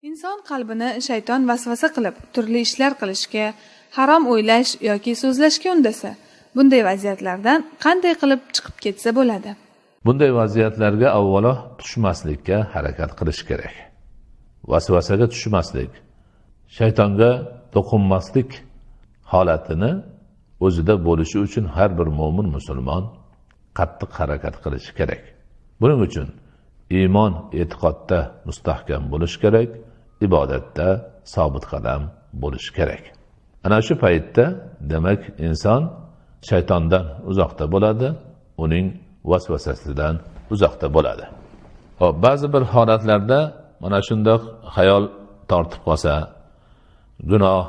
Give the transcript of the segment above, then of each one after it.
Inson qalbini shayton vasvasa qilib, turli ishlar qilishga, harom o'ylash yoki so'zlashga undasa, bunday vaziyatlardan qanday qilib chiqib ketsa bo'ladi? Bunday vaziyatlarga avvalo tushmaslikka harakat qilish kerak. Vasvasaga tushmaslik, shaytonga do'qinmaslik holatini o'zida bo'lishi uchun har bir mo'min musulmon qattiq harakat qilishi kerak. Buning uchun iymon, e'tiqodda mustahkam bo'lish kerak, ibodatda sobit qadam bo'lish kerak. Ana shu paytda demak inson shaytondan uzoqda bo'ladi, uning vasvasasidan uzoqda bo'ladi. Xo'p, ba'zi bir holatlarda mana shunday xayol tortib qolsa, gunoh,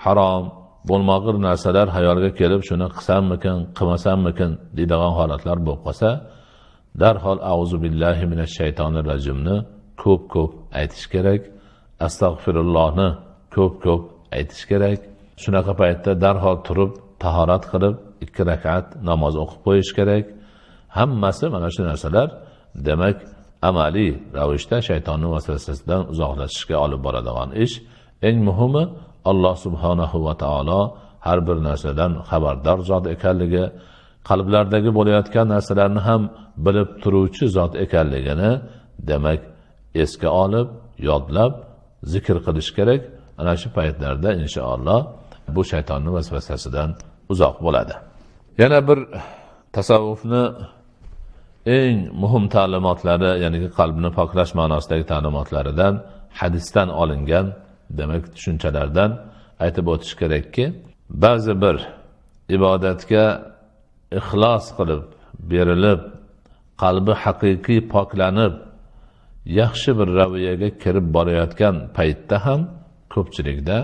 harom, bo'lmag'ur narsalar xayolga kelib, shuni qilsammikin, qilmasammikin deydigan holatlar bo'lib qolsa, darhol auzu billahi minash shaytonir rajimni ko'p aytish kerak. Astag'firullohni ko'p aytish kerak. Shunaqa paytda darhol turib, tahorat qilib, 2 rakat namoz o'qib qo'yish kerak. Hammasi mana shu narsalar demak amaliy ravishda shaytonning vasvasasidan uzoqlashishga olib boradigan ish. Eng muhimi Alloh subhanahu va taolo har bir narsadan xabardor zot ekanligi, qalblardagi bo'layotgan narsalarni ham bilib turuvchi zot ekanligini demak esga olib, yodlab, zikr qilish kerak. Ana shu paytlarda inshaalloh bu shaytonning vasvasasidan uzoq bo'ladi. Yana bir tasavvufni eng muhim ta'limotlari, ya'ni qalbni poklash ma'nosidagi ta'limotlaridan hadisdan olingan demak tushunchalardan aytib o'tish kerakki, ba'zi bir ibodatga ixlos qilib, berilib, qalbi haqiqiy poklanib, yaxshi bir raviyaga kirib borayotgan paytda ham ko'pchilikda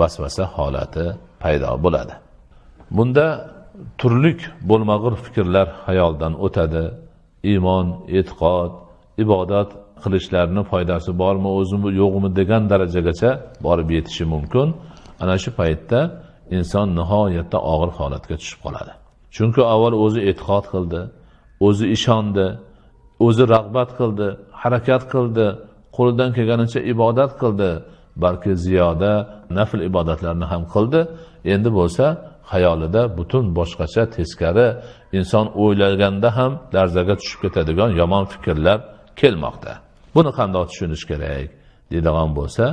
vasvasa holati paydo bo'ladi. Bunda turlik bo'lmag'ur fikrlar xayoldan o'tadi. Iymon, e'tiqod, ibodat qilishlarni foydasi bormi, o'zimi yo'qmi degan darajagacha borib yetishi mumkin. Ana shu paytda inson nihoyatda og'ir holatga tushib qoladi. Chunki avval o'zi e'tiqod qildi, o'zi ishondi, o'zi rag'bat qildi, harakat qildi, qo'lidan kelganicha ibodat qildi, balki ziyoda nafl ibodatlarni ham qildi. Endi bo'lsa xayolida butun boshqacha, teskari, inson o'ylaganda ham larzaga tushib ketadigan yomon fikrlar kelmoqda. Buni qanday tushunish kerak deydigan bo'lsa,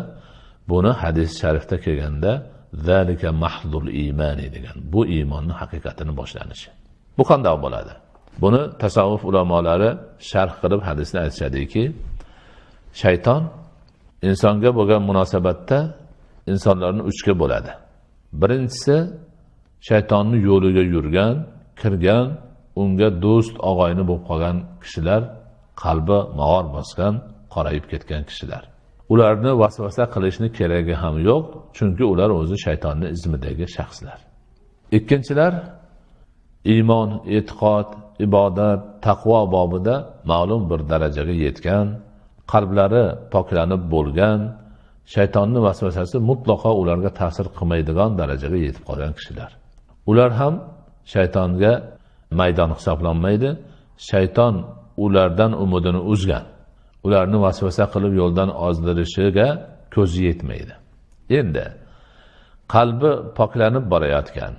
buni hadis sharifda kelganda zalika mahdul iymani degan, bu iymonning haqiqatini boshlanishi. Bu qanday bo'ladi? Buni tasavvuf ulamolari sharh qilib hadisni aytishadiki, shayton insonga bo'lgan munosabatda insonlarni 3 ga bo'ladi. Birinchisi shaytonning yo'liga yurgan, kirgan, unga do'st, og'ayni bo'lib qolgan kishilar, qalbi mog'or bosgan, qorayib ketgan kishilar. Ularni vasvasa qilishni keragi ham yo'q, chunki ular o'zi shaytonning izmidagi shaxslar. Ikkinchilar iymon, e'tiqod, ibodat, taqvo bobida ma'lum bir darajaga yetgan, qalblari poklanib bo'lgan, shaytonning vasvasasi mutlaqo ularga ta'sir qilmaydigan darajaga yetib qolgan kishilar. Ular ham shaytonga maydon hisoblanmaydi. Shayton ulardan umidini uzgan. Ularni vasvasa qilib yo'ldan ozdirishiga ko'zi yetmaydi. Endi qalbi poklanib borayotgan,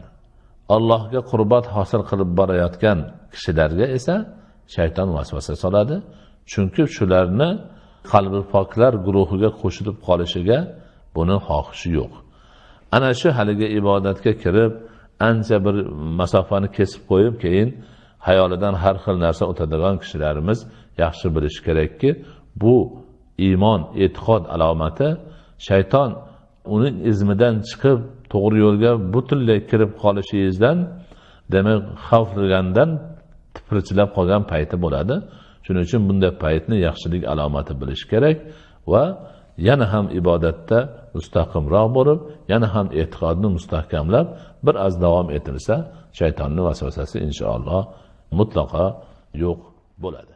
Allohga qurbat hosil qilib borayotgan kishilarga esa shayton vasvasa soladi. Chunki shularni qalbi poklar guruhiga qo'shilib qolishiga buni xohishi yo'q. Ana shu haligi ibodatga kirib, ancha bir masofani kesib qo'yib, keyin hayolidan har xil narsa o'tadigan kishilarimiz yaxshi bilish kerakki, bu iymon, e'tiqod alomati. Shayton uning izmidan chiqib to'g'ri yo'lga butunlay kirib qolishingizdan demak xavflangandan tipirchilab qolgan payti bo'ladi. Shuning uchun bunday paytni yaxshilik alomati bilish kerak va yana ham ibodatda mustaqimroq bo'lib, yana ham e'tiqodni mustahkamlab bir az davom etilsa, shaytonning vasvasasi inshaalloh mutlaqo yo'q bo'ladi.